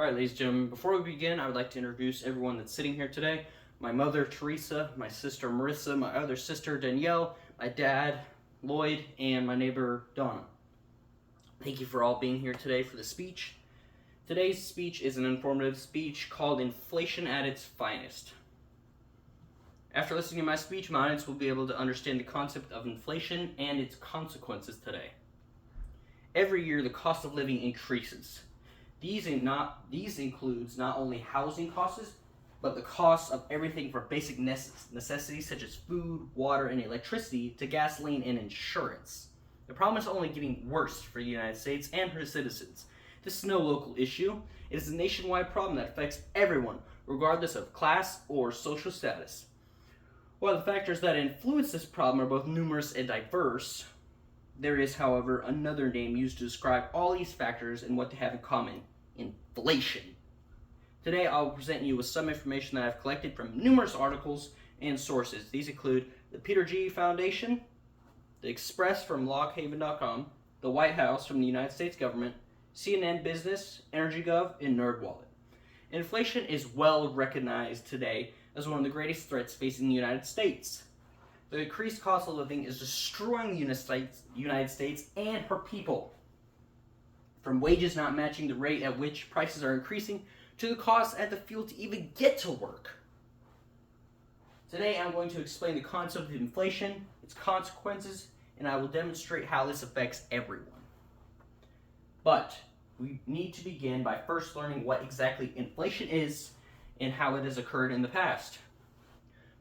Alright, ladies and gentlemen, before we begin, I would like to introduce everyone that's sitting here today. My mother, Teresa, my sister, Marissa, my other sister, Danielle, my dad, Lloyd, and my neighbor, Donna. Thank you for all being here today for the speech. Today's speech is an informative speech called Inflation at its Finest. After listening to my speech, my audience will be able to understand the concept of inflation and its consequences today. Every year, the cost of living increases. These includes not only housing costs, but the cost of everything from basic necessities such as food, water, and electricity to gasoline and insurance. The problem is only getting worse for the United States and her citizens. This is no local issue. It is a nationwide problem that affects everyone, regardless of class or social status. While the factors that influence this problem are both numerous and diverse, there is, however, another name used to describe all these factors and what they have in common: inflation. Today I'll present you with some information that I've collected from numerous articles and sources. These include the Peter G. Foundation, the Express from LogHaven.com, the White House from the United States government, CNN Business, EnergyGov, and NerdWallet. Inflation is well recognized today as one of the greatest threats facing the United States. The increased cost of living is destroying the United States and her people. From wages not matching the rate at which prices are increasing to the cost at the fuel to even get to work. Today I'm going to explain the concept of inflation, its consequences, and I will demonstrate how this affects everyone. But we need to begin by first learning what exactly inflation is and how it has occurred in the past.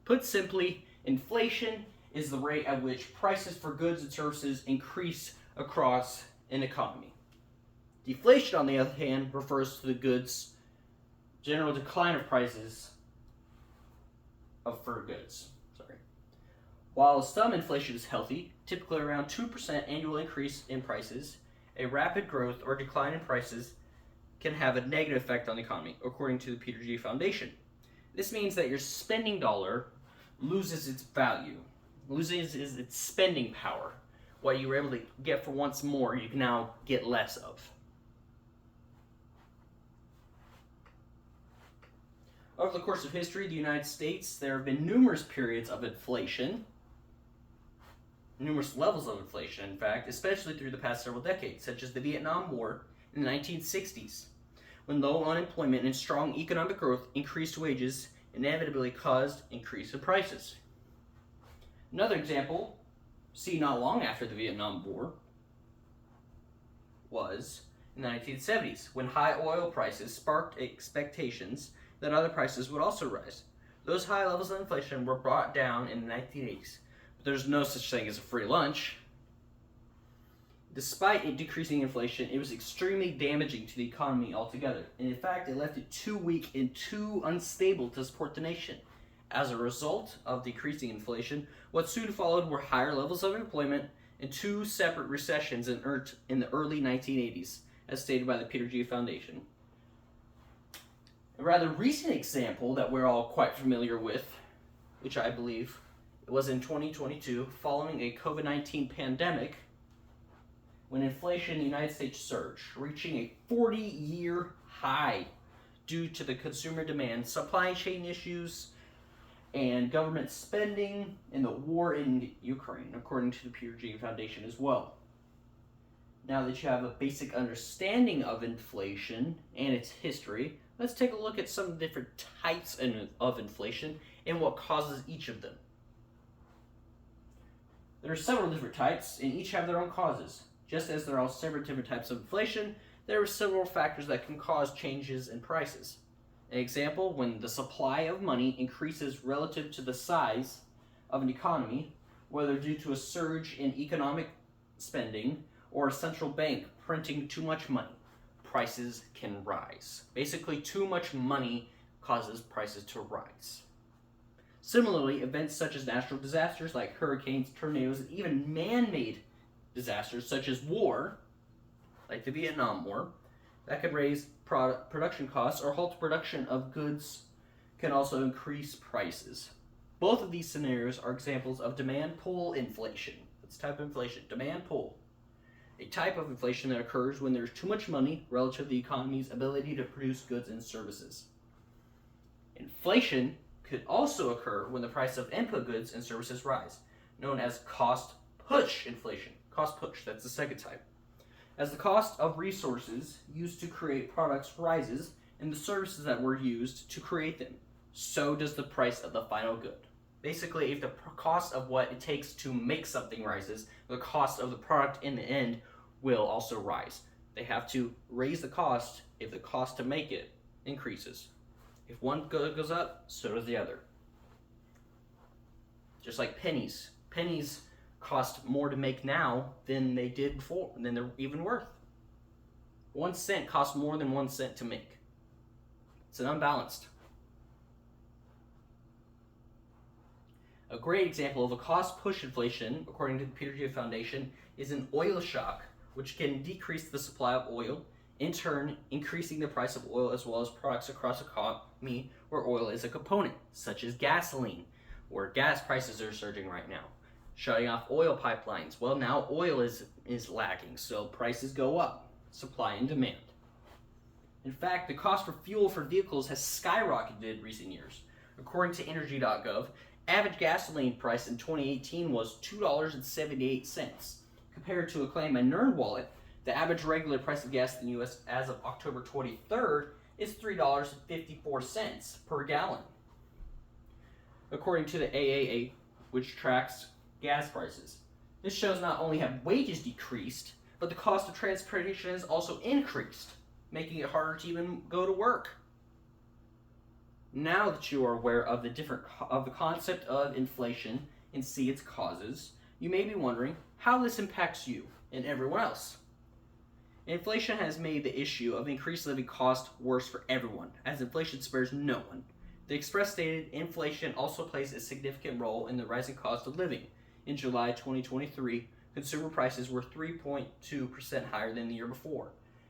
Put simply, inflation is the rate at which prices for goods and services increase across an economy. Deflation, on the other hand, refers to the goods' general decline of prices for goods. While some inflation is healthy, typically around 2% annual increase in prices, a rapid growth or decline in prices can have a negative effect on the economy, according to the Peter G. Foundation. This means that your spending dollar loses its value, loses its spending power. What you were able to get for once more, you can now get less of. Over the course of history, the United States, there have been numerous periods of inflation, numerous levels of inflation, in fact, especially through the past several decades, such as the Vietnam War in the 1960s, when low unemployment and strong economic growth increased wages inevitably caused increase in prices. Another example, seen not long after the Vietnam War, was in the 1970s, when high oil prices sparked expectations that other prices would also rise. Those high levels of inflation were brought down in the 1980s, but there's no such thing as a free lunch. Despite it decreasing inflation, it was extremely damaging to the economy altogether, and in fact, it left it too weak and too unstable to support the nation. As a result of decreasing inflation, what soon followed were higher levels of employment and two separate recessions in the early 1980s, as stated by the Peter G. Foundation. A rather recent example that we're all quite familiar with, which I believe was in 2022, following a COVID-19 pandemic, when inflation in the United States surged, reaching a 40-year high due to the consumer demand, supply chain issues, and government spending, and the war in Ukraine, according to the Peter G. Foundation as well. Now that you have a basic understanding of inflation and its history, let's take a look at some different types of inflation and what causes each of them. There are several different types, and each have their own causes. Just as there are several different types of inflation, there are several factors that can cause changes in prices. An example, when the supply of money increases relative to the size of an economy, whether due to a surge in economic spending or a central bank printing too much money, prices can rise. Basically, too much money causes prices to rise. Similarly, events such as natural disasters like hurricanes, tornadoes, and even man-made disasters such as war, like the Vietnam War, that could raise production costs or halt production of goods, can also increase prices. Both of these scenarios are examples of demand pull inflation. Let's type inflation, demand pull. a type of inflation that occurs when there's too much money relative to the economy's ability to produce goods and services. Inflation could also occur when the price of input goods and services rise, known as cost push inflation. Cost push, that's the second type. As the cost of resources used to create products rises and the services that were used to create them, so does the price of the final good. Basically, if the cost of what it takes to make something rises, the cost of the product in the end will also rise. They have to raise the cost if the cost to make it increases. If one goes up, so does the other. Just like pennies. Pennies cost more to make now than they did before, than they're even worth. 1 cent costs more than 1 cent to make. It's an unbalanced. A great example of a cost push inflation, according to the Peter Foundation, is an oil shock, which can decrease the supply of oil, in turn increasing the price of oil as well as products across the economy where oil is a component, such as gasoline, where gas prices are surging right now. Shutting off oil pipelines, well, now oil is lacking, so prices go up, supply and demand. In fact, the cost for fuel for vehicles has skyrocketed in recent years. According to energy.gov, average gasoline price in 2018 was $2.78. Compared to a claim by NerdWallet, the average regular price of gas in the U.S. as of October 23rd is $3.54 per gallon. According to the AAA, which tracks gas prices, this shows not only have wages decreased, but the cost of transportation has also increased, making it harder to even go to work. Now that you are aware of the concept of inflation and see its causes, you may be wondering how this impacts you and everyone else. Inflation has made the issue of increased living cost worse for everyone, as inflation spares no one. The Express stated inflation also plays a significant role in the rising cost of living. In July 2023, consumer prices were 3.2% higher than the year before.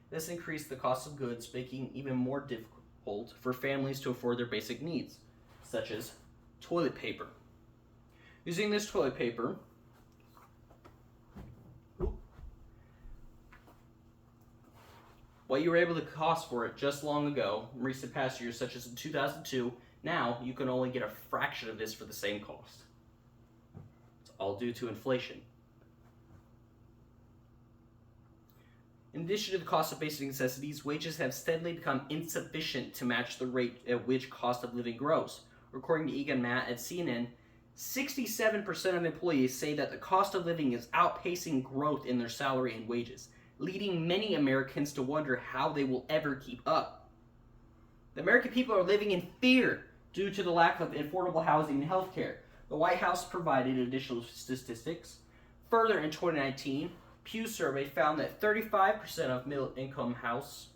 This increased the cost of goods, making it even more difficult for families to afford their basic needs, such as toilet paper. Using this toilet paper, what you were able to cost for it just long ago, in recent past years, such as in 2002, now you can only get a fraction of this for the same cost. It's all due to inflation. In addition to the cost of basic necessities, wages have steadily become insufficient to match the rate at which cost of living grows. According to Egan Matt at CNN, 67% of employees say that the cost of living is outpacing growth in their salary and wages, leading many Americans to wonder how they will ever keep up. The American people are living in fear due to the lack of affordable housing and health care. The White House provided additional statistics. Further, in 2019, Pew survey found that 35% of middle-income house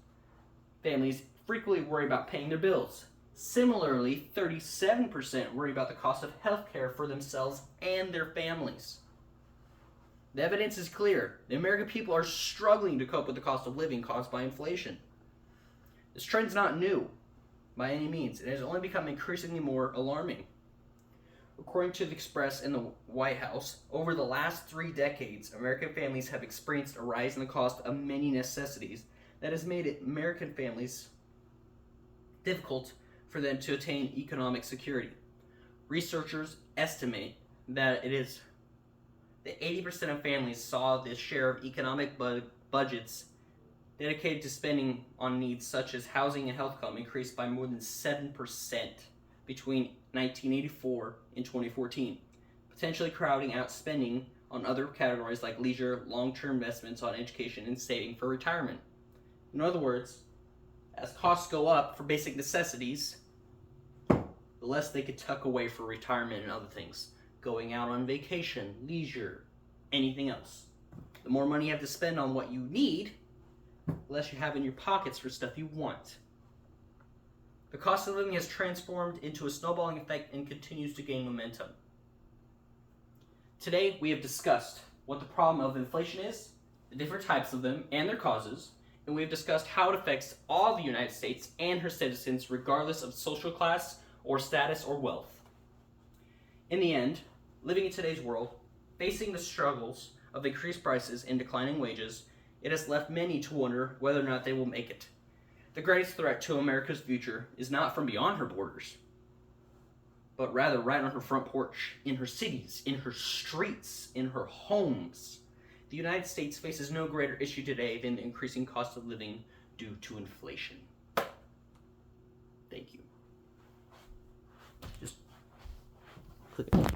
families frequently worry about paying their bills. Similarly, 37% worry about the cost of health care for themselves and their families. The evidence is clear. The American people are struggling to cope with the cost of living caused by inflation. This trend is not new by any means. It has only become increasingly more alarming. According to the Express and the White House, over the last 3 decades, American families have experienced a rise in the cost of many necessities that has made it American families difficult for them to attain economic security. Researchers estimate that 80% of families saw the share of economic budgets dedicated to spending on needs such as housing and health come increased by more than 7% between 1984 and 2014, potentially crowding out spending on other categories like leisure, long-term investments on education, and saving for retirement. In other words, as costs go up for basic necessities, the less they could tuck away for retirement and other things, going out on vacation, leisure, anything else. The more money you have to spend on what you need, the less you have in your pockets for stuff you want. The cost of living has transformed into a snowballing effect and continues to gain momentum. Today, we have discussed what the problem of inflation is, the different types of them and their causes, and we have discussed how it affects all the United States and her citizens regardless of social class or status or wealth. In the end, living in today's world, facing the struggles of increased prices and declining wages, it has left many to wonder whether or not they will make it. The greatest threat to America's future is not from beyond her borders, but rather right on her front porch, in her cities, in her streets, in her homes. The United States faces no greater issue today than the increasing cost of living due to inflation. Thank you. Just click it.